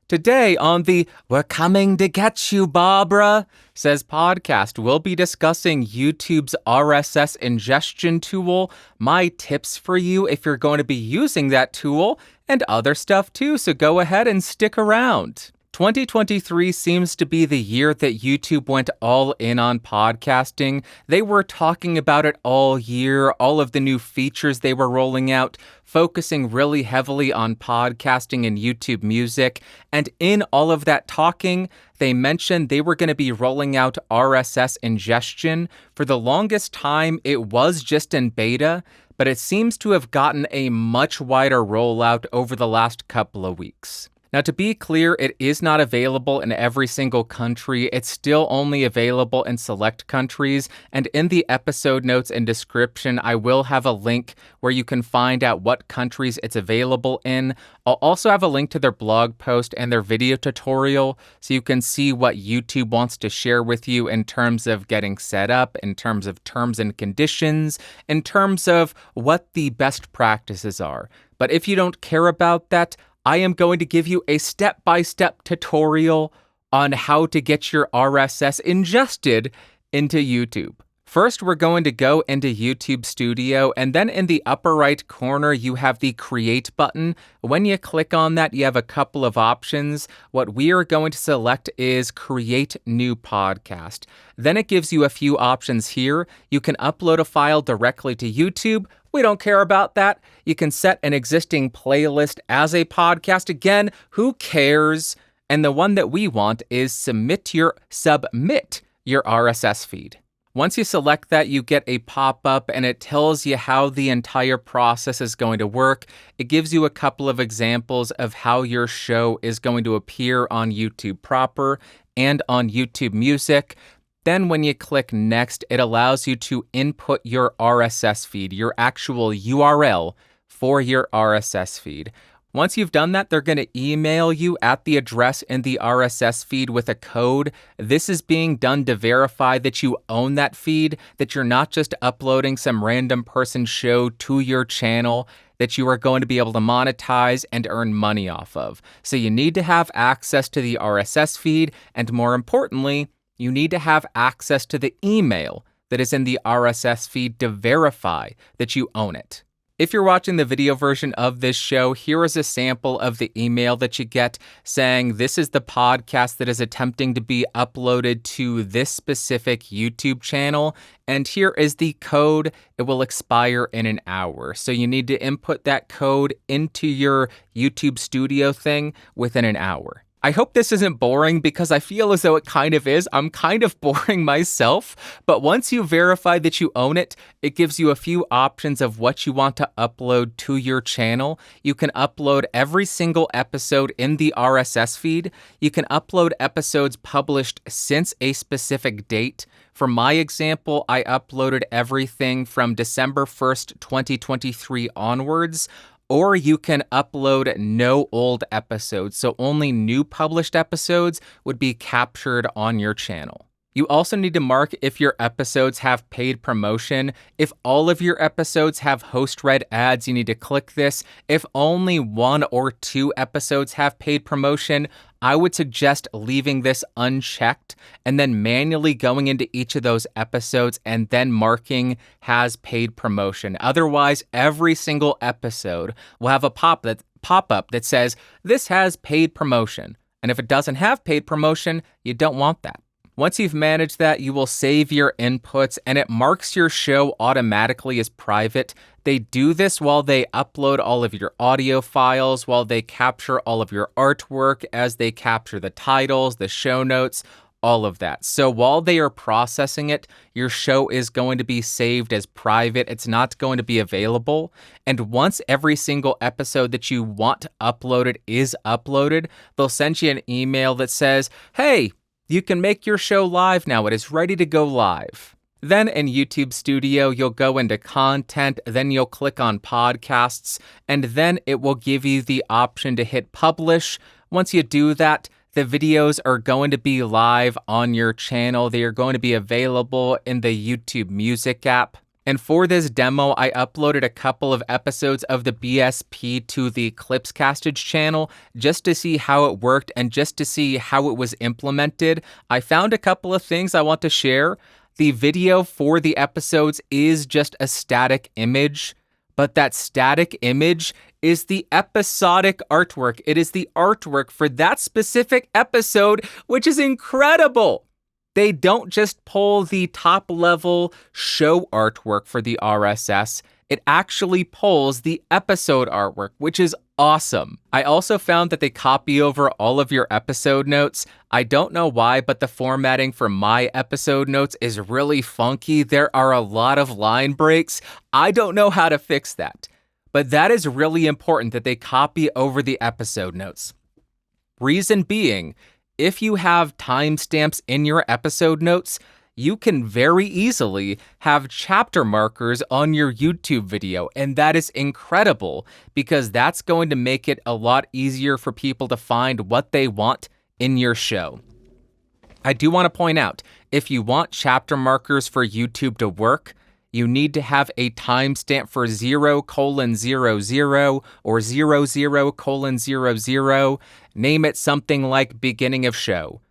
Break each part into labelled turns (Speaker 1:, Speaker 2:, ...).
Speaker 1: Today on the We're Coming to Get You, Barbara Says podcast, we'll be discussing YouTube's RSS ingestion tool, my tips for you if you're going to be using that tool, and other stuff too, so go ahead and stick around. 2023 seems to be the year that YouTube went all in on podcasting. They were talking about it all year, all of the new features they were rolling out, focusing really heavily on podcasting and YouTube music. And in all of that talking, they mentioned they were going to be rolling out RSS ingestion. For the longest time, it was just in beta, but it seems to have gotten a much wider rollout over the last couple of weeks. Now, to be clear, it is not available in every single country. It's still only available in select countries. And in the episode notes and description, I will have a link where you can find out what countries it's available in. I'll also have a link to their blog post and their video tutorial so you can see what YouTube wants to share with you in terms of getting set up, in terms of terms and conditions, in terms of what the best practices are. But if you don't care about that, I am going to give you a step-by-step tutorial on how to get your RSS ingested into YouTube. First, we're going to go into YouTube Studio, and then in the upper right corner, you have the Create button. When you click on that, you have a couple of options. What we are going to select is Create New Podcast. Then it gives you a few options here. You can upload a file directly to YouTube. We don't care about that. You can set an existing playlist as a podcast. Again, who cares? And the one that we want is submit your RSS feed. Once you select that, you get a pop-up and it tells you how the entire process is going to work. It gives you a couple of examples of how your show is going to appear on YouTube proper and on YouTube Music. Then when you click Next, it allows you to input your RSS feed, your actual URL for your RSS feed. Once you've done that, they're going to email you at the address in the RSS feed with a code. This is being done to verify that you own that feed, that you're not just uploading some random person's show to your channel, that you are going to be able to monetize and earn money off of. So you need to have access to the RSS feed, and more importantly, you need to have access to the email that is in the RSS feed to verify that you own it. If you're watching the video version of this show, here is a sample of the email that you get saying this is the podcast that is attempting to be uploaded to this specific YouTube channel, and here is the code. It will expire in an hour. So you need to input that code into your YouTube Studio thing within an hour. I hope this isn't boring because I feel as though it kind of is. I'm kind of boring myself, but once you verify that you own it, it gives you a few options of what you want to upload to your channel. You can upload every single episode in the RSS feed. You can upload episodes published since a specific date. For my example, I uploaded everything from December 1st, 2023 onwards. Or you can upload no old episodes, so only new published episodes would be captured on your channel. You also need to mark if your episodes have paid promotion. If all of your episodes have host-read ads, you need to click this. If only 1 or 2 episodes have paid promotion, I would suggest leaving this unchecked and then manually going into each of those episodes and then marking has paid promotion. Otherwise, every single episode will have a pop-up that says, this has paid promotion. And if it doesn't have paid promotion, you don't want that. Once you've managed that, you will save your inputs and it marks your show automatically as private. They do this while they upload all of your audio files, while they capture all of your artwork, as they capture the titles, the show notes, all of that. So while they are processing it, your show is going to be saved as private. It's not going to be available. And once every single episode that you want uploaded is uploaded, they'll send you an email that says, hey, you can make your show live now. It is ready to go live. Then in YouTube Studio, you'll go into Content, then you'll click on Podcasts, and then it will give you the option to hit Publish. Once you do that, the videos are going to be live on your channel. They are going to be available in the YouTube Music app. And for this demo, I uploaded a couple of episodes of the BSP to the Clips Castage channel just to see how it worked and just to see how it was implemented. I found a couple of things I want to share. The video for the episodes is just a static image, but that static image is the episodic artwork. It is the artwork for that specific episode, which is incredible. They don't just pull the top-level show artwork for the RSS. It actually pulls the episode artwork, which is awesome. I also found that they copy over all of your episode notes. I don't know why, but the formatting for my episode notes is really funky. There are a lot of line breaks. I don't know how to fix that. But that is really important that they copy over the episode notes. Reason being, if you have timestamps in your episode notes, you can very easily have chapter markers on your YouTube video, and that is incredible because that's going to make it a lot easier for people to find what they want in your show. I do want to point out, if you want chapter markers for YouTube to work, you need to have a timestamp for 0:00 or 00:00. Name it something like beginning of show.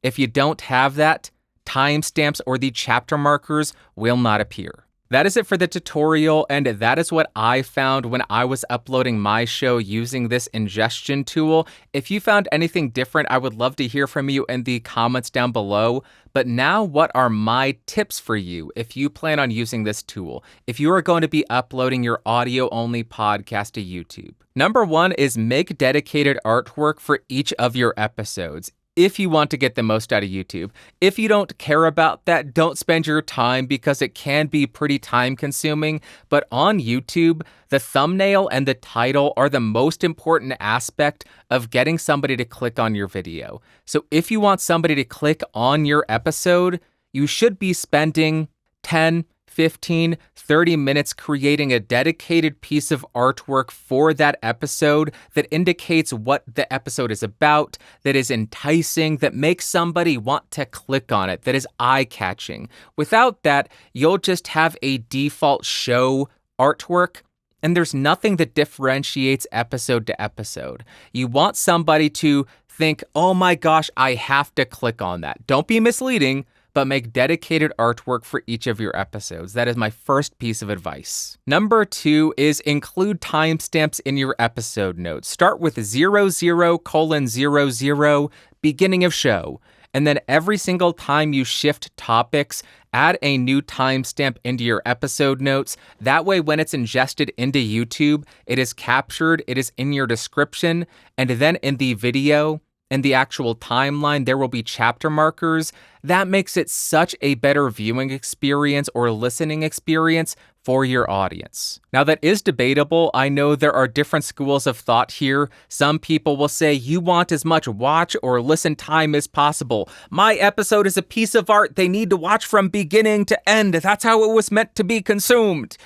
Speaker 1: If you don't have that, timestamps or the chapter markers will not appear. That is it for the tutorial, and that is what I found when I was uploading my show using this ingestion tool. If you found anything different, I would love to hear from you in the comments down below. But now, what are my tips for you if you plan on using this tool, if you are going to be uploading your audio-only podcast to YouTube? Number one is make dedicated artwork for each of your episodes, if you want to get the most out of YouTube. If you don't care about that, don't spend your time because it can be pretty time consuming. But on YouTube, the thumbnail and the title are the most important aspect of getting somebody to click on your video. So if you want somebody to click on your episode, you should be spending 10, 15, 30 minutes creating a dedicated piece of artwork for that episode that indicates what the episode is about, that is enticing, that makes somebody want to click on it, that is eye-catching. Without that, you'll just have a default show artwork, and there's nothing that differentiates episode to episode. You want somebody to think, oh my gosh, I have to click on that. Don't be misleading, but make dedicated artwork for each of your episodes. That is my first piece of advice. Number two is include timestamps in your episode notes. Start with 00:00, beginning of show. And then every single time you shift topics, add a new timestamp into your episode notes. That way, when it's ingested into YouTube, it is captured, it is in your description, and then in the video, in the actual timeline, there will be chapter markers. That makes it such a better viewing experience or listening experience for your audience. Now, that is debatable. I know there are different schools of thought here. Some people will say you want as much watch or listen time as possible. My episode is a piece of art. They need to watch from beginning to end. That's how it was meant to be consumed.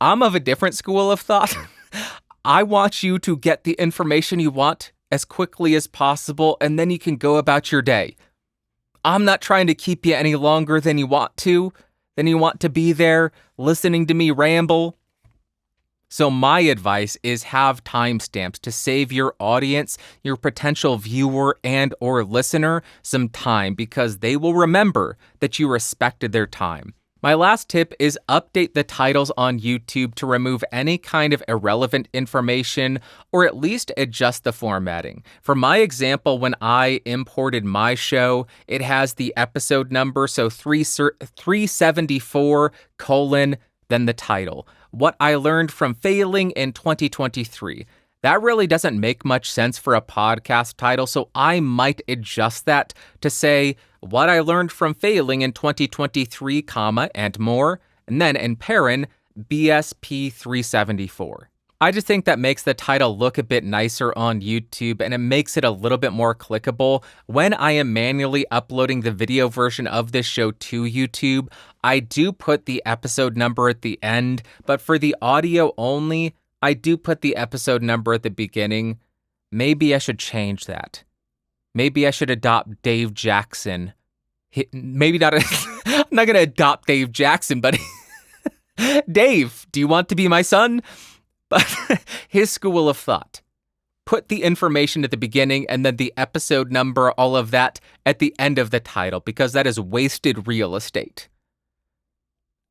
Speaker 1: I'm of a different school of thought. I want you to get the information you want as quickly as possible, and then you can go about your day. I'm not trying to keep you any longer than you want to be there listening to me ramble. So my advice is have timestamps to save your audience, your potential viewer and or listener some time because they will remember that you respected their time. My last tip is update the titles on YouTube to remove any kind of irrelevant information or at least adjust the formatting. For my example, when I imported my show, it has the episode number, so 374 : then the title. What I learned from failing in 2023. That really doesn't make much sense for a podcast title, so I might adjust that to say what I learned from failing in 2023, and more, and then in paren, BSP-374. I just think that makes the title look a bit nicer on YouTube and it makes it a little bit more clickable. When I am manually uploading the video version of this show to YouTube, I do put the episode number at the end, but for the audio only, I do put the episode number at the beginning. Maybe I should change that. Maybe I should adopt Dave Jackson. Maybe not. I'm not going to adopt Dave Jackson, but Dave, do you want to be my son? But his school of thought. Put the information at the beginning and then the episode number, all of that, at the end of the title, because that is wasted real estate.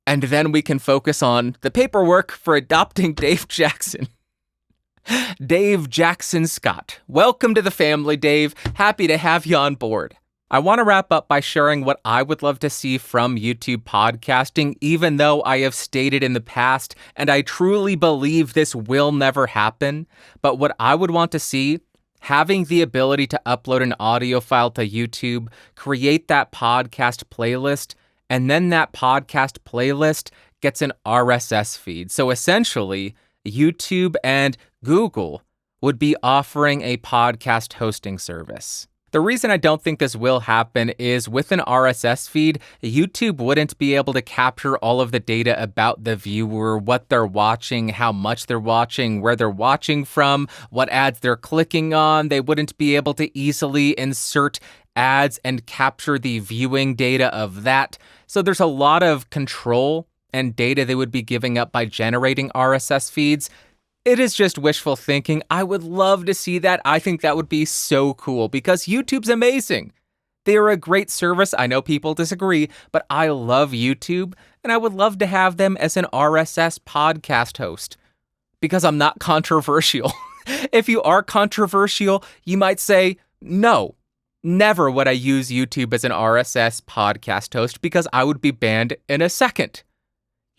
Speaker 1: And then we can focus on the paperwork for adopting Dave Jackson. Dave Jackson Scott. Welcome to the family, Dave. Happy to have you on board. I want to wrap up by sharing what I would love to see from YouTube podcasting, even though I have stated in the past, and I truly believe this will never happen. But what I would want to see, having the ability to upload an audio file to YouTube, create that podcast playlist, and then that podcast playlist gets an RSS feed. So essentially, YouTube and Google would be offering a podcast hosting service. The reason I don't think this will happen is with an RSS feed, YouTube wouldn't be able to capture all of the data about the viewer, what they're watching, how much they're watching, where they're watching from, what ads they're clicking on. They wouldn't be able to easily insert ads and capture the viewing data of that. So there's a lot of control and data they would be giving up by generating RSS feeds. It is just wishful thinking. I would love to see that. I think that would be so cool because YouTube's amazing. They are a great service. I know people disagree, but I love YouTube and I would love to have them as an RSS podcast host because I'm not controversial. If you are controversial, you might say, no, never would I use YouTube as an RSS podcast host because I would be banned in a second.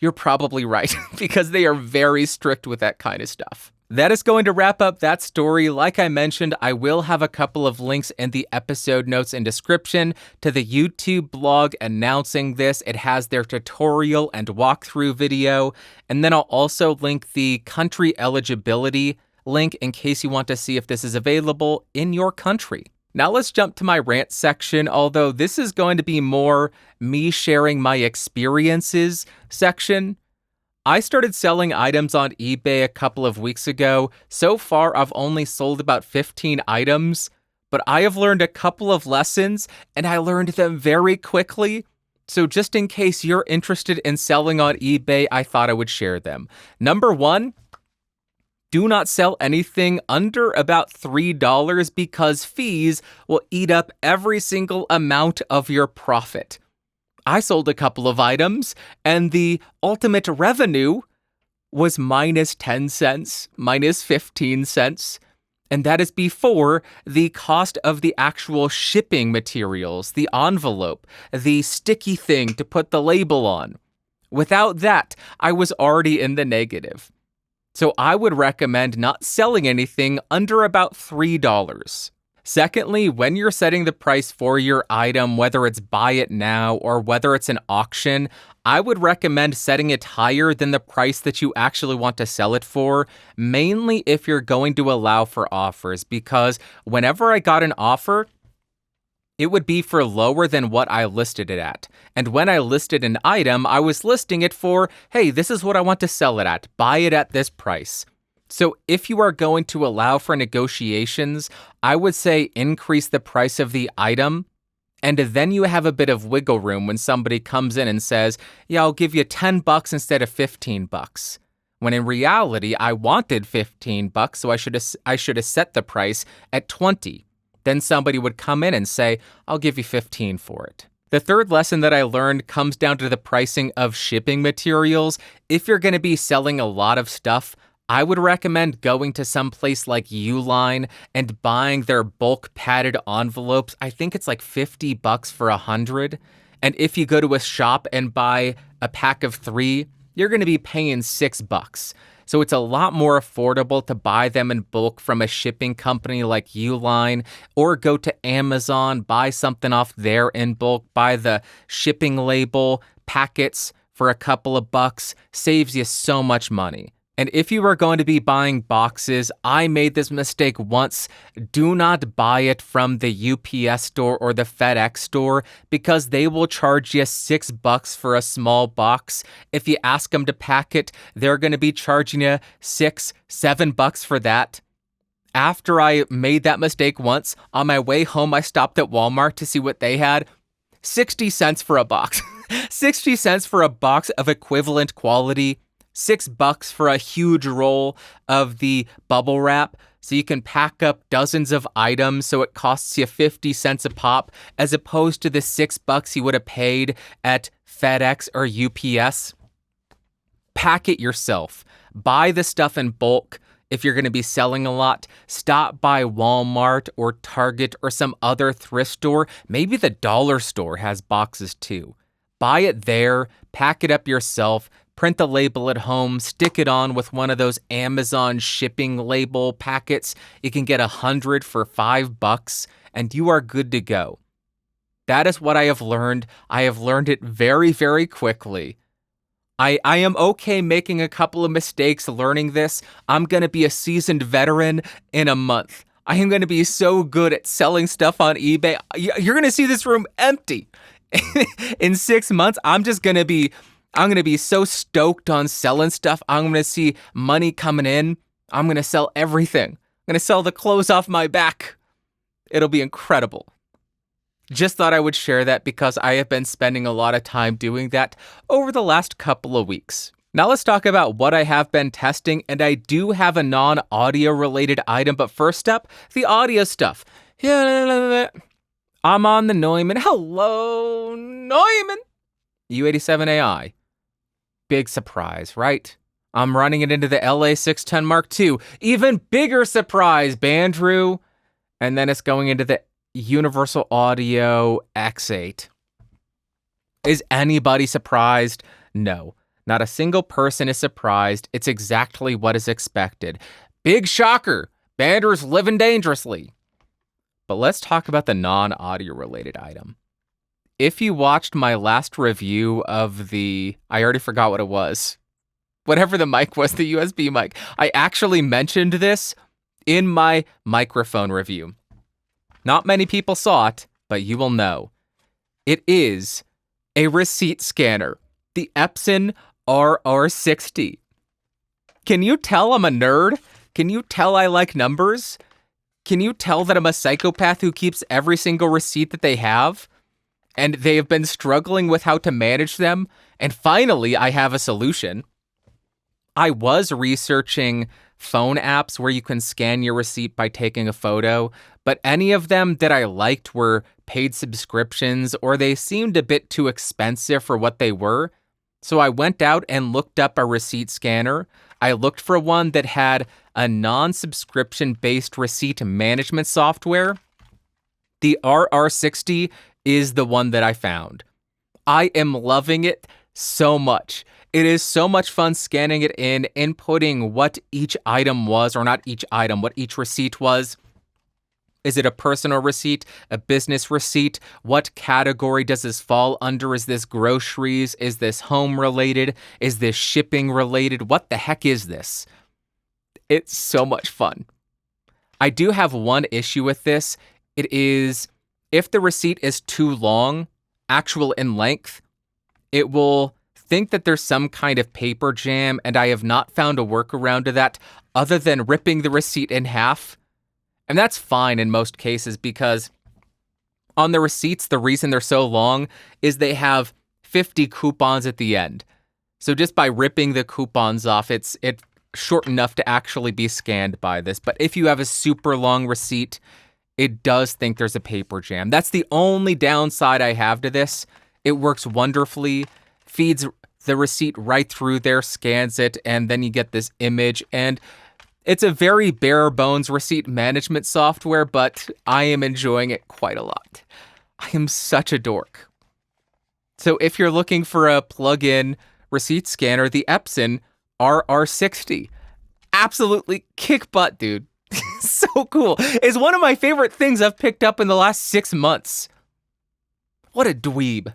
Speaker 1: You're probably right, because they are very strict with that kind of stuff. That is going to wrap up that story. Like I mentioned, I will have a couple of links in the episode notes and description to the YouTube blog announcing this. It has their tutorial and walkthrough video. And then I'll also link the country eligibility link in case you want to see if this is available in your country. Now let's jump to my rant section, although this is going to be more me sharing my experiences section. I started selling items on eBay a couple of weeks ago. So far, I've only sold about 15 items, but I have learned a couple of lessons, and I learned them very quickly. So just in case you're interested in selling on eBay, I thought I would share them. Number one, do not sell anything under about $3 because fees will eat up every single amount of your profit. I sold a couple of items and the ultimate revenue was minus 10 cents, minus 15 cents. And that is before the cost of the actual shipping materials, the envelope, the sticky thing to put the label on. Without that, I was already in the negative. So I would recommend not selling anything under about $3. Secondly, when you're setting the price for your item, whether it's buy it now or whether it's an auction, I would recommend setting it higher than the price that you actually want to sell it for, mainly if you're going to allow for offers, because whenever I got an offer, it would be for lower than what I listed it at. And when I listed an item, I was listing it for, hey, this is what I want to sell it at. Buy it at this price. So if you are going to allow for negotiations, I would say increase the price of the item. And then you have a bit of wiggle room when somebody comes in and says, yeah, I'll give you $10 instead of $15. When in reality, I wanted $15, so I should have set the price at $20. Then somebody would come in and say, I'll give you $15 for it. The third lesson that I learned comes down to the pricing of shipping materials. If you're going to be selling a lot of stuff, I would recommend going to some place like Uline and buying their bulk padded envelopes. I think it's like $50 for 100. And if you go to a shop and buy a pack of 3, you're going to be paying $6. So it's a lot more affordable to buy them in bulk from a shipping company like Uline, or go to Amazon, buy something off there in bulk, buy the shipping label packets for a couple of bucks, saves you so much money. And if you are going to be buying boxes, I made this mistake once. Do not buy it from the UPS store or the FedEx store because they will charge you $6 for a small box. If you ask them to pack it, they're going to be charging you $6, $7 for that. After I made that mistake once, on my way home, I stopped at Walmart to see what they had. 60 cents for a box. 60 cents for a box of equivalent quality, $6 for a huge roll of the bubble wrap, so you can pack up dozens of items, so it costs you 50 cents a pop, as opposed to the $6 you would have paid at FedEx or UPS. Pack it yourself. Buy the stuff in bulk. If you're going to be selling a lot, stop by Walmart or Target or some other thrift store. Maybe the dollar store has boxes too. Buy it there, pack it up yourself, print the label at home, stick it on with one of those Amazon shipping label packets. You can get 100 for $5, and you are good to go. That is what I have learned. I have learned it very, very quickly. I am okay making a couple of mistakes learning this. I'm going to be a seasoned veteran in a month. I am going to be so good at selling stuff on eBay. You're going to see this room empty. In 6 months, I'm going to be so stoked on selling stuff. I'm going to see money coming in. I'm going to sell everything. I'm going to sell the clothes off my back. It'll be incredible. Just thought I would share that because I have been spending a lot of time doing that over the last couple of weeks. Now let's talk about what I have been testing, and I do have a non-audio related item, but first up, the audio stuff. I'm on the Neumann. Hello, Neumann. U87AI. Big surprise, right? I'm running it into the LA610 Mark II. Even bigger surprise, Bandrew. And then it's going into the Universal Audio X8. Is anybody surprised? No. Not a single person is surprised. It's exactly what is expected. Big shocker. Bandrew's living dangerously. But let's talk about the non-audio related item. If you watched my last review of I already forgot what it was. Whatever the mic was, the USB mic. I actually mentioned this in my microphone review. Not many people saw it, but you will know. It is a receipt scanner, the Epson RR60. Can you tell I'm a nerd? Can you tell I like numbers? Can you tell that I'm a psychopath who keeps every single receipt that they have? And they have been struggling with how to manage them, and finally I have a solution. I was researching phone apps where you can scan your receipt by taking a photo, but any of them that I liked were paid subscriptions or they seemed a bit too expensive for what they were. So I went out and looked up a receipt scanner. I looked for one that had a non-subscription based receipt management software. The RR60 is the one that I found. I am loving it so much. It is so much fun scanning it in, inputting what each item was, or not each item, what each receipt was. Is it a personal receipt, a business receipt? What category does this fall under? Is this groceries? Is this home related? Is this shipping related? What the heck is this? It's so much fun. I do have one issue with this. It is, if the receipt is too long, actual in length, it will think that there's some kind of paper jam, and I have not found a workaround to that other than ripping the receipt in half. And that's fine in most cases because on the receipts, the reason they're so long is they have 50 coupons at the end. So just by ripping the coupons off, it's short enough to actually be scanned by this. But if you have a super long receipt, it does think there's a paper jam. That's the only downside I have to this. It works wonderfully, feeds the receipt right through there, scans it, and then you get this image. And it's a very bare bones receipt management software, but I am enjoying it quite a lot. I am such a dork. So if you're looking for a plug-in receipt scanner, the Epson RR60, absolutely kick butt, dude. So cool. It's one of my favorite things I've picked up in the last 6 months. What a dweeb.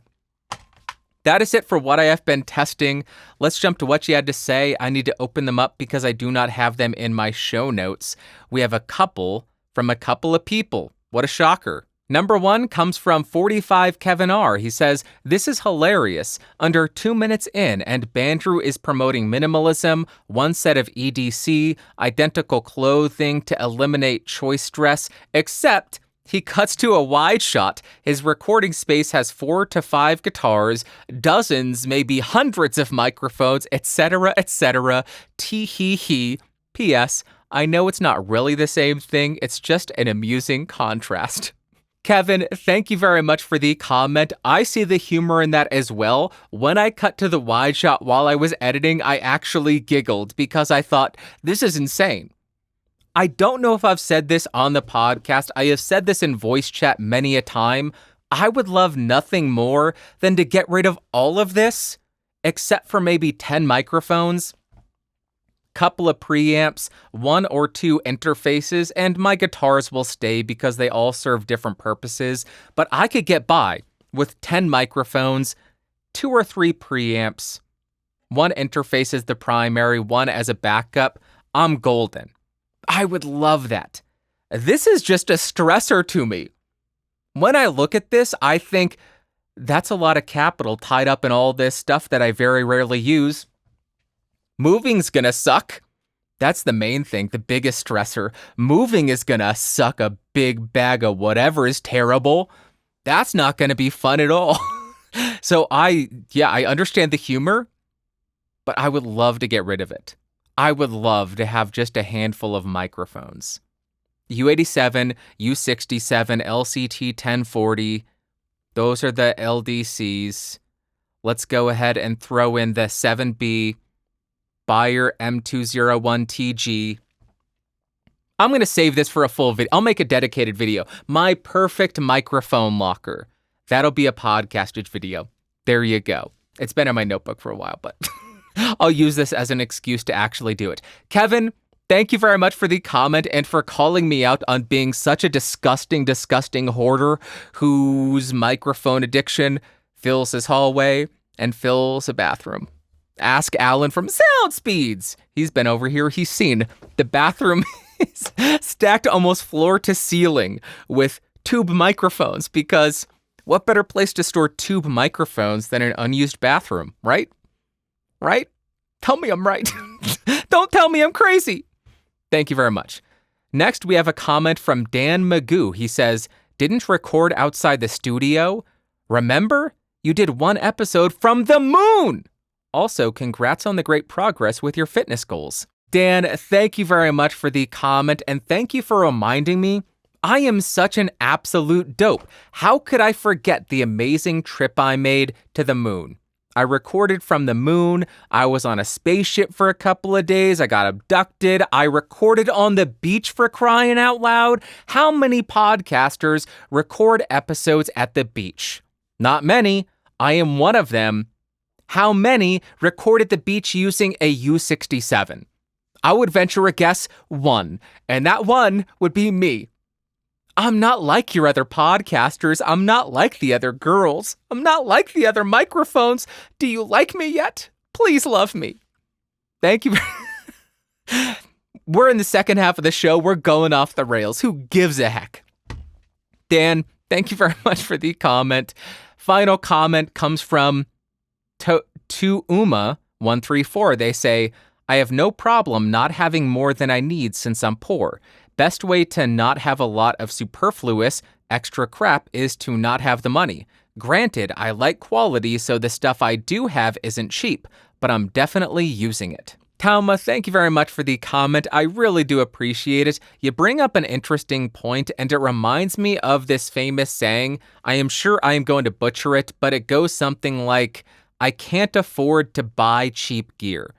Speaker 1: That is it for what I have been testing. Let's jump to what you had to say. I need to open them up because I do not have them in my show notes. We have a couple from a couple of people. What a shocker. Number 1 comes from 45 Kevin R. He says, "This is hilarious. Under 2 minutes in, and Bandrew is promoting minimalism, one set of EDC, identical clothing to eliminate choice stress, except He cuts to a wide shot. His recording space has 4 to 5 guitars, dozens, maybe hundreds of microphones, etc., etc. Tee-hee-hee. P.S. I know it's not really the same thing, it's just an amusing contrast. Kevin, thank you very much for the comment. I see the humor in that as well. When I cut to the wide shot while I was editing, I actually giggled because I thought, this is insane. I don't know if I've said this on the podcast. I have said this in voice chat many a time. I would love nothing more than to get rid of all of this, except for maybe 10 microphones, couple of preamps, 1 or 2 interfaces, and my guitars will stay because they all serve different purposes. But I could get by with 10 microphones, 2 or 3 preamps, 1 interface as the primary, 1 as a backup. I'm golden. I would love that. This is just a stressor to me. When I look at this, I think that's a lot of capital tied up in all this stuff that I very rarely use. Moving's gonna suck. That's the main thing, the biggest stressor. Moving is gonna suck a big bag of whatever is terrible. That's not gonna be fun at all. So I understand the humor, but I would love to get rid of it. I would love to have just a handful of microphones. U87, U67, LCT 1040, those are the LDCs. Let's go ahead and throw in the 7B, Bayer M201TG. I'm going to save this for a full video. I'll make a dedicated video. My perfect microphone locker. That'll be a podcastage video. There you go. It's been in my notebook for a while, but I'll use this as an excuse to actually do it. Kevin, thank you very much for the comment and for calling me out on being such a disgusting, disgusting hoarder whose microphone addiction fills his hallway and fills a bathroom. Ask Alan from Sound Speeds. He's been over here. He's seen the bathroom is stacked almost floor to ceiling with tube microphones because what better place to store tube microphones than an unused bathroom, right? Right? Tell me I'm right. Don't tell me I'm crazy. Thank you very much. Next, we have a comment from Dan Magoo. He says, didn't record outside the studio? Remember? You did 1 episode from the moon. Also, congrats on the great progress with your fitness goals. Dan, thank you very much for the comment, and thank you for reminding me. I am such an absolute dope. How could I forget the amazing trip I made to the moon? I recorded from the moon. I was on a spaceship for a couple of days. I got abducted. I recorded on the beach, for crying out loud. How many podcasters record episodes at the beach? Not many. I am one of them. How many recorded the beach using a U67? I would venture a guess 1, and that 1 would be me. I'm not like your other podcasters. I'm not like the other girls. I'm not like the other microphones. Do you like me yet? Please love me. Thank you. We're in the second half of the show. We're going off the rails. Who gives a heck? Dan, thank you very much for the comment. Final comment comes from Uma134. They say, I have no problem not having more than I need since I'm poor. Best way to not have a lot of superfluous, extra crap is to not have the money. Granted, I like quality, so the stuff I do have isn't cheap, but I'm definitely using it. Talma, thank you very much for the comment. I really do appreciate it. You bring up an interesting point, and it reminds me of this famous saying. I am sure I am going to butcher it, but it goes something like, I can't afford to buy cheap gear.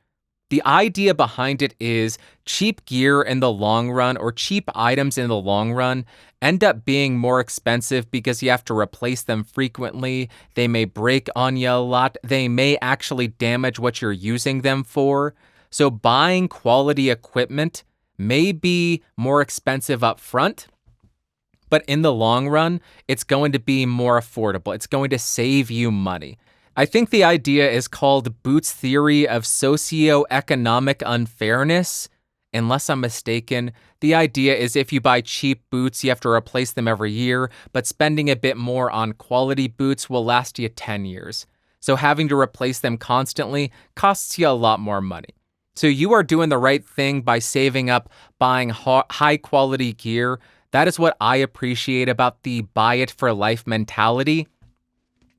Speaker 1: The idea behind it is cheap gear in the long run, or cheap items in the long run, end up being more expensive because you have to replace them frequently. They may break on you a lot. They may actually damage what you're using them for. So buying quality equipment may be more expensive up front, but in the long run, it's going to be more affordable. It's going to save you money. I think the idea is called Boots' theory of socioeconomic unfairness. Unless I'm mistaken, the idea is if you buy cheap boots, you have to replace them every year, but spending a bit more on quality boots will last you 10 years. So having to replace them constantly costs you a lot more money. So you are doing the right thing by saving up, buying high quality gear That is what I appreciate about the buy it for life mentality.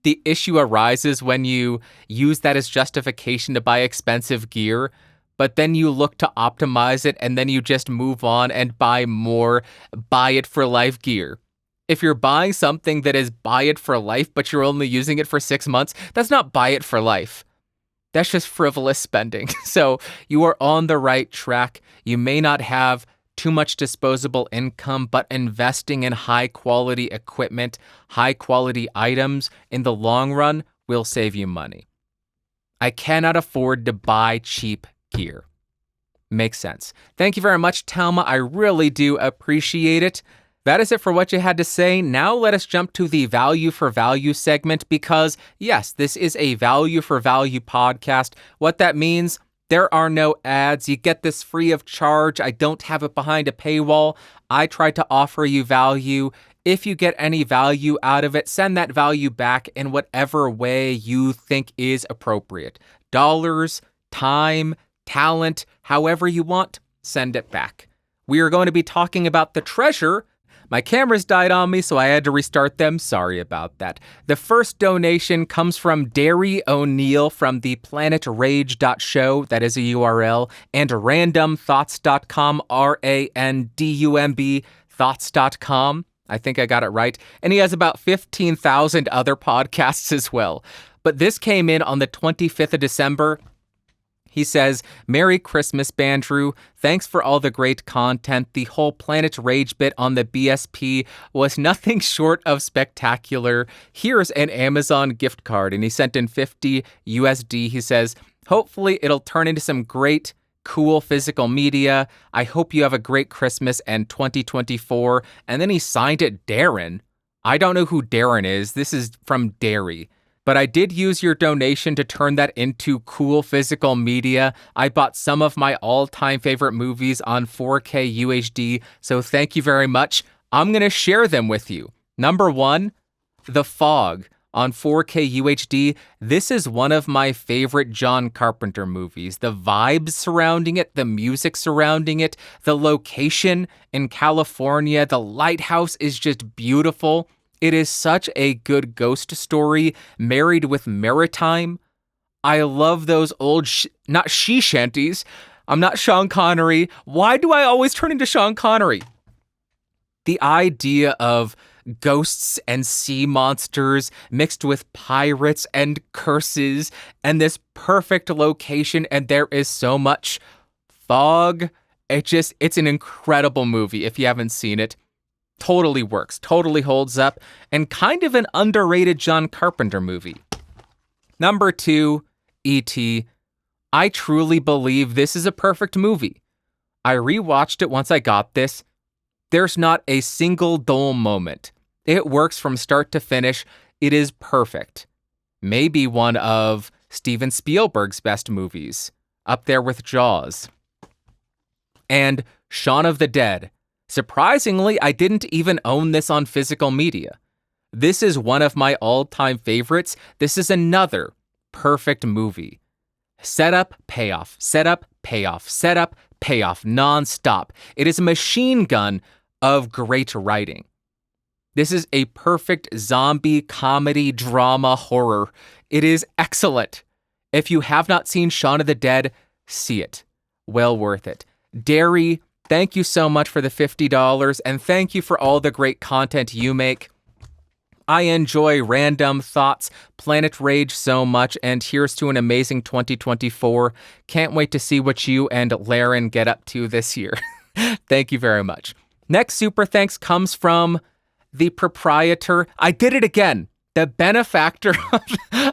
Speaker 1: The issue arises when you use that as justification to buy expensive gear, but then you look to optimize it and then you just move on and buy more buy it for life gear. If you're buying something that is buy it for life, but you're only using it for 6 months, that's not buy it for life. That's just frivolous spending. So you are on the right track. You may not have too much disposable income, but investing in high quality equipment, high quality items in the long run will save you money. I cannot afford to buy cheap gear. Makes sense. Thank you very much, Talma. I really do appreciate it. That is it for what you had to say. Now let us jump to the value for value segment because, yes, this is a value for value podcast. What that means, there are no ads. You get this free of charge. I don't have it behind a paywall. I try to offer you value. If you get any value out of it, send that value back in whatever way you think is appropriate. Dollars, time, talent, however you want, send it back. We are going to be talking about the treasure. My cameras died on me, so I had to restart them. Sorry about that. The first donation comes from Derry O'Neill from the planetrage.show, that is a URL, and randomthoughts.com, RANDUMB thoughts.com. I think I got it right. And he has about 15,000 other podcasts as well. But this came in on the 25th of December. He says, Merry Christmas, Bandrew. Thanks for all the great content. The whole Planet Rage bit on the BSP was nothing short of spectacular. Here's an Amazon gift card. And he sent in 50 USD. He says, hopefully it'll turn into some great, cool physical media. I hope you have a great Christmas and 2024. And then he signed it Darren. I don't know who Darren is. This is from Derry. But I did use your donation to turn that into cool physical media. I bought some of my all-time favorite movies on 4K UHD, so thank you very much. I'm going to share them with you. Number 1, The Fog on 4K UHD. This is one of my favorite John Carpenter movies. The vibes surrounding it, the music surrounding it, the location in California, the lighthouse is just beautiful. It is such a good ghost story, married with maritime. I love those old, not she shanties. I'm not Sean Connery. Why do I always turn into Sean Connery? The idea of ghosts and sea monsters mixed with pirates and curses and this perfect location, and there is so much fog. It's an incredible movie if you haven't seen it. Totally works, totally holds up, and kind of an underrated John Carpenter movie. Number 2, E.T. I truly believe this is a perfect movie. I rewatched it once I got this. There's not a single dull moment. It works from start to finish. It is perfect. Maybe one of Steven Spielberg's best movies, up there with Jaws. And Shaun of the Dead. Surprisingly, I didn't even own this on physical media. This is one of my all-time favorites. This is another perfect movie. Setup, payoff, setup, payoff, setup, payoff, non-stop. It is a machine gun of great writing. This is a perfect zombie comedy drama horror. It is excellent. If you have not seen Shaun of the Dead, see it. Well worth it. Derry, thank you so much for the $50, and thank you for all the great content you make. I enjoy Random Thoughts, Planet Rage so much, and here's to an amazing 2024. Can't wait to see what you and Learened get up to this year. Thank you very much. Next super thanks comes from the proprietor. I did it again. The benefactor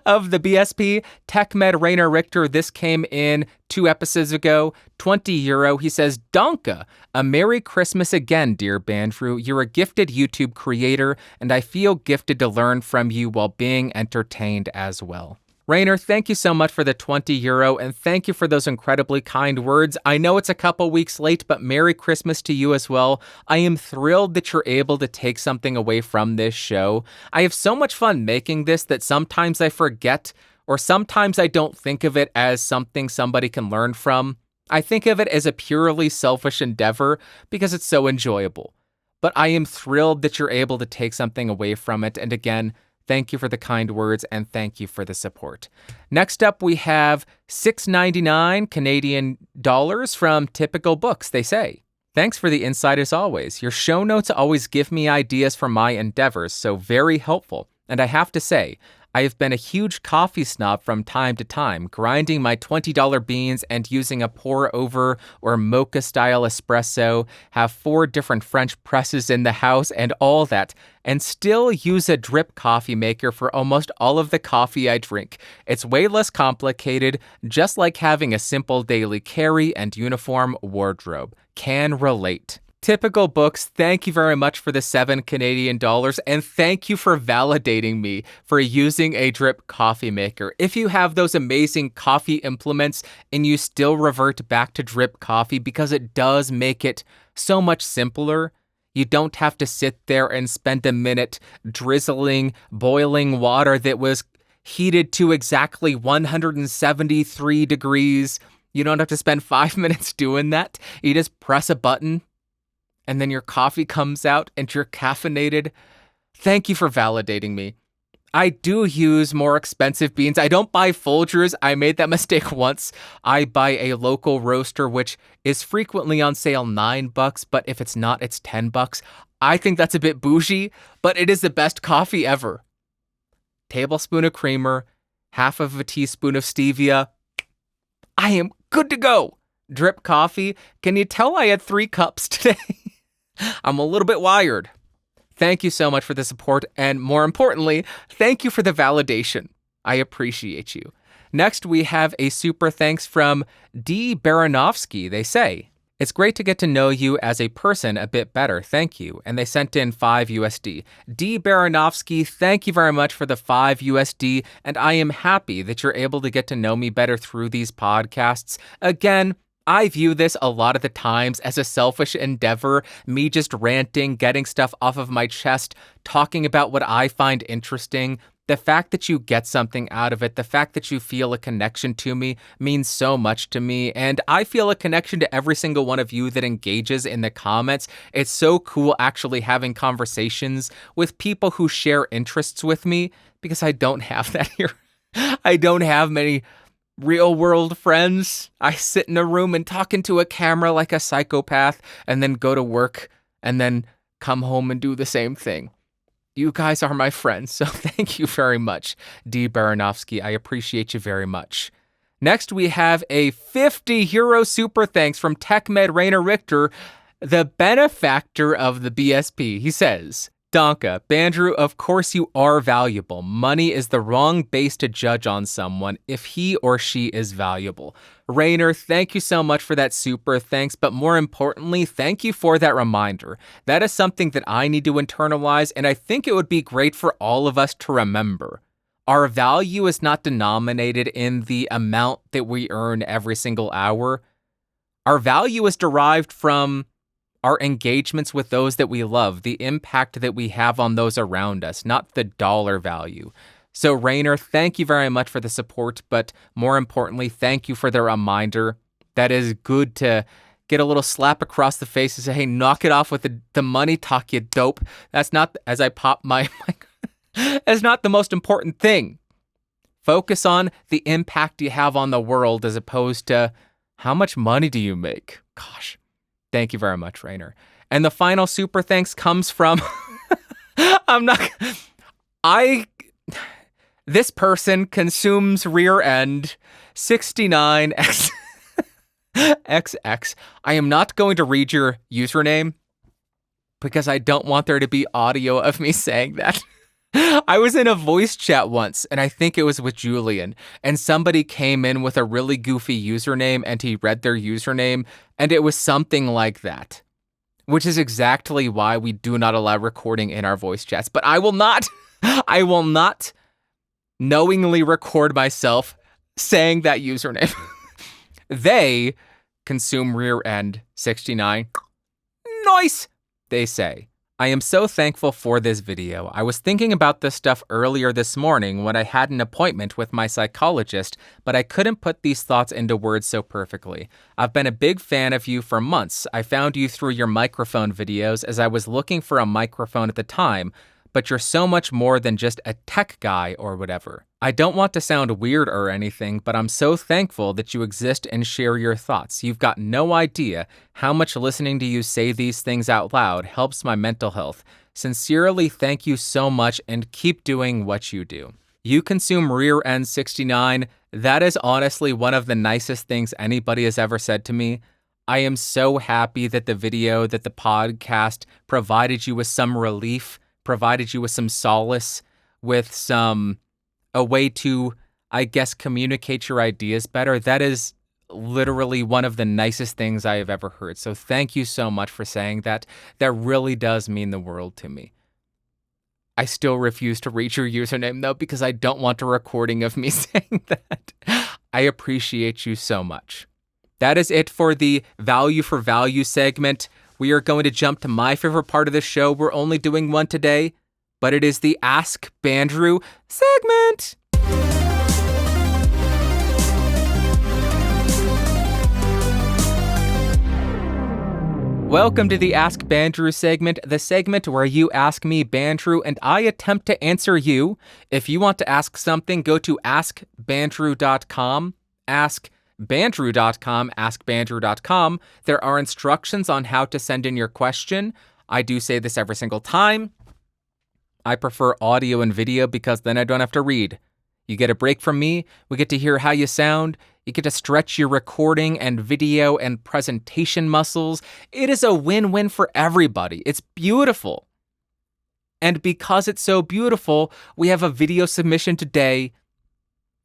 Speaker 1: of the BSP, TechMed Rainer Richter. This came in 2 episodes ago, €20. He says, Donka, a Merry Christmas again, dear Bandrew. You're a gifted YouTube creator, and I feel gifted to learn from you while being entertained as well. Rainer, thank you so much for the €20, and thank you for those incredibly kind words. I know it's a couple weeks late, but Merry Christmas to you as well. I am thrilled that you're able to take something away from this show. I have so much fun making this that sometimes I forget, or sometimes I don't think of it as something somebody can learn from. I think of it as a purely selfish endeavor because it's so enjoyable. but I am thrilled that you're able to take something away from it. And again, thank you for the kind words and thank you for the support. Next up, we have $6.99 Canadian dollars from Typical Books. They say, thanks for the insight as always. Your show notes always give me ideas for my endeavors, so very helpful. And I have to say, I have been a huge coffee snob from time to time, grinding my $20 beans and using a pour-over or mocha-style espresso, have 4 different French presses in the house and all that, and still use a drip coffee maker for almost all of the coffee I drink. It's way less complicated, just like having a simple daily carry and uniform wardrobe. Can relate. Typical Books, thank you very much for the $7 Canadian dollars, and thank you for validating me for using a drip coffee maker. If you have those amazing coffee implements and you still revert back to drip coffee because it does make it so much simpler, you don't have to sit there and spend a minute drizzling boiling water that was heated to exactly 173 degrees. You don't have to spend 5 minutes doing that. You just press a button, and then your coffee comes out and you're caffeinated. Thank you for validating me. I do use more expensive beans. I don't buy Folgers. I made that mistake once. I buy a local roaster, which is frequently on sale $9, but if it's not, it's $10. I think that's a bit bougie, but it is the best coffee ever. Tablespoon of creamer, half of a teaspoon of stevia. I am good to go. Drip coffee. Can you tell I had 3 cups today? I'm a little bit wired. Thank you so much for the support, and more importantly, thank you for the validation. I appreciate you. Next, we have a super thanks from D. Baranovsky. They say, it's great to get to know you as a person a bit better. Thank you. And they sent in $5. D. Baranovsky, thank you very much for the $5, and I am happy that you're able to get to know me better through these podcasts. Again, I view this a lot of the times as a selfish endeavor, me just ranting, getting stuff off of my chest, talking about what I find interesting. The fact that you get something out of it, the fact that you feel a connection to me means so much to me, and I feel a connection to every single one of you that engages in the comments. It's so cool actually having conversations with people who share interests with me, because I don't have that here. I don't have many real world friends. I sit in a room and talk into a camera like a psychopath and then go to work and then come home and do the same thing. You guys are my friends, so thank you very much, D. Baranovsky. I appreciate you very much. Next, we have a €50 super thanks from TechMed Rainer Richter, the benefactor of the BSP. He says, Donka, Bandrew, of course you are valuable. Money is the wrong base to judge on someone if he or she is valuable. Rainer, thank you so much for that super thanks, but more importantly, thank you for that reminder. That is something that I need to internalize, and I think it would be great for all of us to remember. Our value is not denominated in the amount that we earn every single hour. Our value is derived from our engagements with those that we love, the impact that we have on those around us, not the dollar value. So Rainer, thank you very much for the support, but more importantly, thank you for the reminder. That is good to get a little slap across the face and say, hey, knock it off with the money talk, you dope. That's not, as I pop my mic, that's not the most important thing. Focus on the impact you have on the world as opposed to how much money do you make? Gosh. Thank you very much, Rainer. And the final super thanks comes from, this person consumes rear end 69XX. I am not going to read your username because I don't want there to be audio of me saying that. I was in a voice chat once, and I think it was with Julian, and somebody came in with a really goofy username, and he read their username, and it was something like that, which is exactly why we do not allow recording in our voice chats. But I will not knowingly record myself saying that username. They consume rear end 69. Nice, they say. I am so thankful for this video. I was thinking about this stuff earlier this morning when I had an appointment with my psychologist, but I couldn't put these thoughts into words so perfectly. I've been a big fan of you for months. I found you through your microphone videos as I was looking for a microphone at the time, but you're so much more than just a tech guy or whatever. I don't want to sound weird or anything, but I'm so thankful that you exist and share your thoughts. You've got no idea how much listening to you say these things out loud helps my mental health. Sincerely, thank you so much and keep doing what you do. You consume Rear End 69. That is honestly one of the nicest things anybody has ever said to me. I am so happy that the video, that the podcast provided you with some relief, provided you with some solace, with a way to, I guess, communicate your ideas better. That is literally one of the nicest things I have ever heard. So thank you so much for saying that. That really does mean the world to me. I still refuse to read your username though, because I don't want a recording of me saying that. I appreciate you so much. That is it for the value for value segment. We are going to jump to my favorite part of the show. We're only doing one today, but it is the Ask Bandrew segment. Welcome to the Ask Bandrew segment, the segment where you ask me, Bandrew, and I attempt to answer you. If you want to ask something, go to askbandrew.com, askbandrew.com. There are instructions on how to send in your question. I do say this every single time. I prefer audio and video because then I don't have to read. You get a break from me. We get to hear how you sound. You get to stretch your recording and video and presentation muscles. It is a win-win for everybody. It's beautiful. And because it's so beautiful, we have a video submission today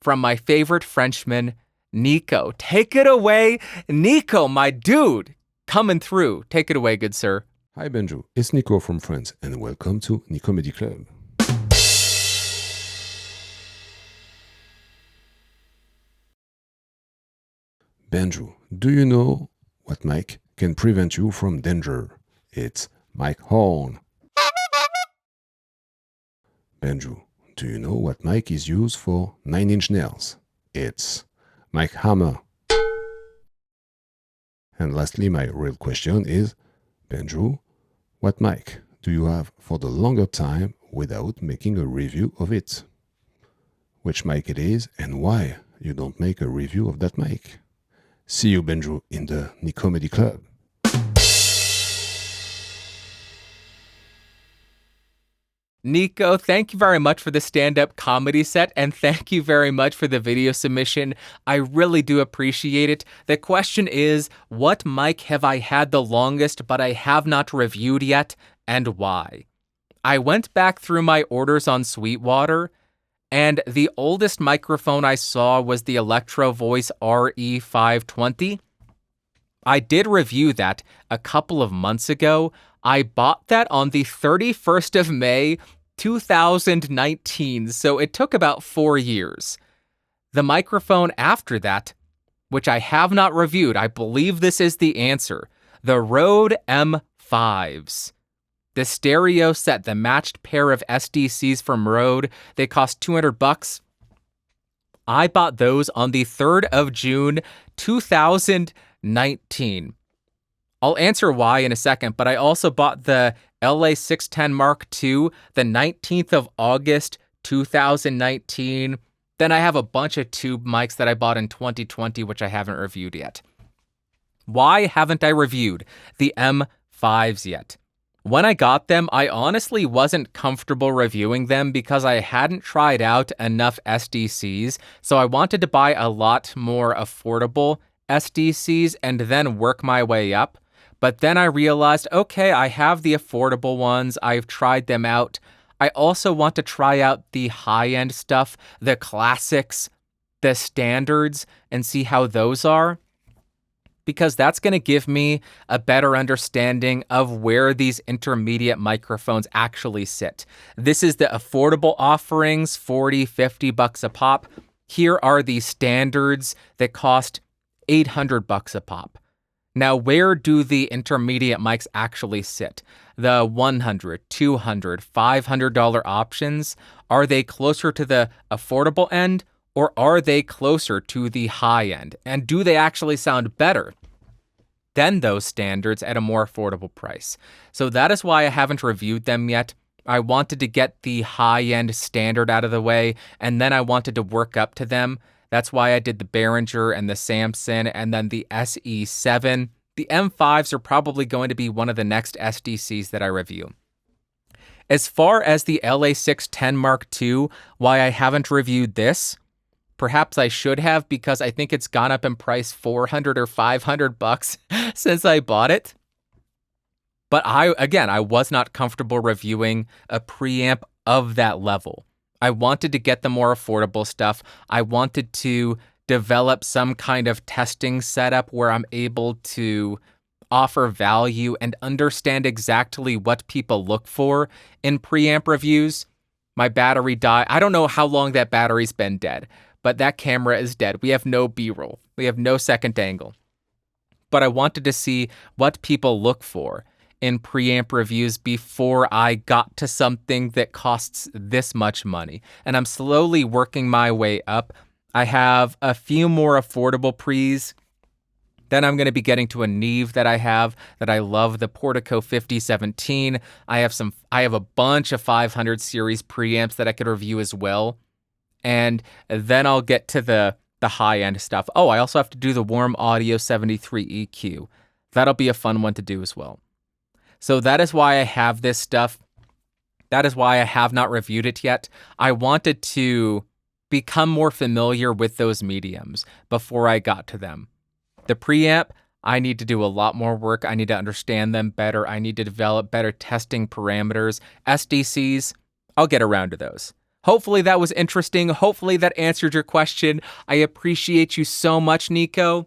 Speaker 1: from my favorite Frenchman, Nico. Take it away, Nico, my dude. Coming through. Take it away, good sir.
Speaker 2: Hi, Bandrew. It's Nico from France, and welcome to Nicomedy Club. Bandrew, do you know what mic can prevent you from danger? It's mic horn. Bandrew, do you know what mic is used for 9-inch nails? It's mic hammer. And lastly, my real question is, Bandrew, what mic do you have for the longer time without making a review of it? Which mic it is and why you don't make a review of that mic? See you, Bandrew, in the Nicomedy Club.
Speaker 1: Nico, thank you very much for the stand-up comedy set, and thank you very much for the video submission. I really do appreciate it. The question is, what mic have I had the longest but I have not reviewed yet, and why? I went back through my orders on Sweetwater, and the oldest microphone I saw was the Electro Voice RE520. I did review that a couple of months ago. I bought that on the 31st of May, 2019, so it took about 4 years. The microphone after that, which I have not reviewed, I believe this is the answer, the Rode M5s. The stereo set, the matched pair of SDCs from Rode, they cost $200. I bought those on the 3rd of June, 2019. I'll answer why in a second, but I also bought the LA610 Mark II the 19th of August, 2019. Then I have a bunch of tube mics that I bought in 2020, which I haven't reviewed yet. Why haven't I reviewed the M5s yet? When I got them, I honestly wasn't comfortable reviewing them because I hadn't tried out enough SDCs, so I wanted to buy a lot more affordable SDCs and then work my way up. But then I realized, okay, I have the affordable ones, I've tried them out. I also want to try out the high-end stuff, the classics, the standards, and see how those are. Because that's going to give me a better understanding of where these intermediate microphones actually sit. This is the affordable offerings, $40, $50 a pop. Here are the standards that cost $800 a pop. Now, where do the intermediate mics actually sit? The $100, $200, $500 options, are they closer to the affordable end or are they closer to the high end? And do they actually sound better than those standards at a more affordable price? So that is why I haven't reviewed them yet. I wanted to get the high-end standard out of the way, and then I wanted to work up to them. That's why I did the Behringer and the Samson, and then the SE7. The M5s are probably going to be one of the next SDCs that I review. As far as the LA610 Mark II, why I haven't reviewed this, perhaps I should have, because I think it's gone up in price $400 or $500 since I bought it. But I was not comfortable reviewing a preamp of that level. I wanted to get the more affordable stuff. I wanted to develop some kind of testing setup where I'm able to offer value and understand exactly what people look for in preamp reviews. My battery died. I don't know how long that battery's been dead, but that camera is dead. We have no B-roll. We have no second angle. But I wanted to see what people look for in preamp reviews before I got to something that costs this much money. And I'm slowly working my way up. I have a few more affordable pre's. Then I'm going to be getting to a Neve that I have that I love, the Portico 5017. I have a bunch of 500 series preamps that I could review as well. And then I'll get to the high-end stuff. Oh, I also have to do the Warm Audio 73 EQ. That'll be a fun one to do as well. So that is why I have this stuff. That is why I have not reviewed it yet. I wanted to become more familiar with those mediums before I got to them. The preamp, I need to do a lot more work. I need to understand them better. I need to develop better testing parameters. SDCs, I'll get around to those. Hopefully that was interesting. Hopefully that answered your question. I appreciate you so much, Nico.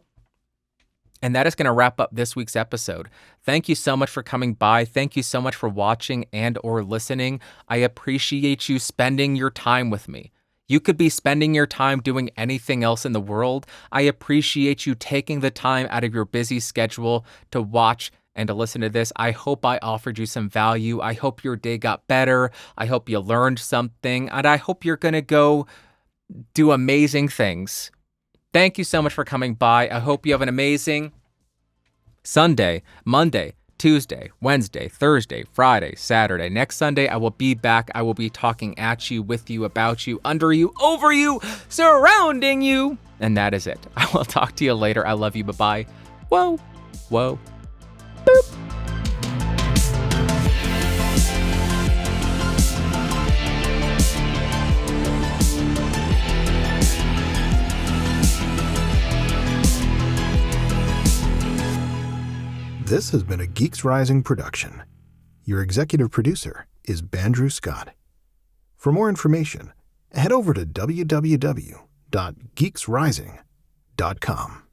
Speaker 1: And that is going to wrap up this week's episode. Thank you so much for coming by. Thank you so much for watching and or listening. I appreciate you spending your time with me. You could be spending your time doing anything else in the world. I appreciate you taking the time out of your busy schedule to watch and to listen to this. I hope I offered you some value. I hope your day got better. I hope you learned something. And I hope you're going to go do amazing things. Thank you so much for coming by. I hope you have an amazing Sunday, Monday, Tuesday, Wednesday, Thursday, Friday, Saturday. Next Sunday, I will be back. I will be talking at you, with you, about you, under you, over you, surrounding you. And that is it. I will talk to you later. I love you. Bye-bye. Whoa, whoa, boop.
Speaker 3: This has been a Geeks Rising production. Your executive producer is Bandrew Scott. For more information, head over to www.geeksrising.com.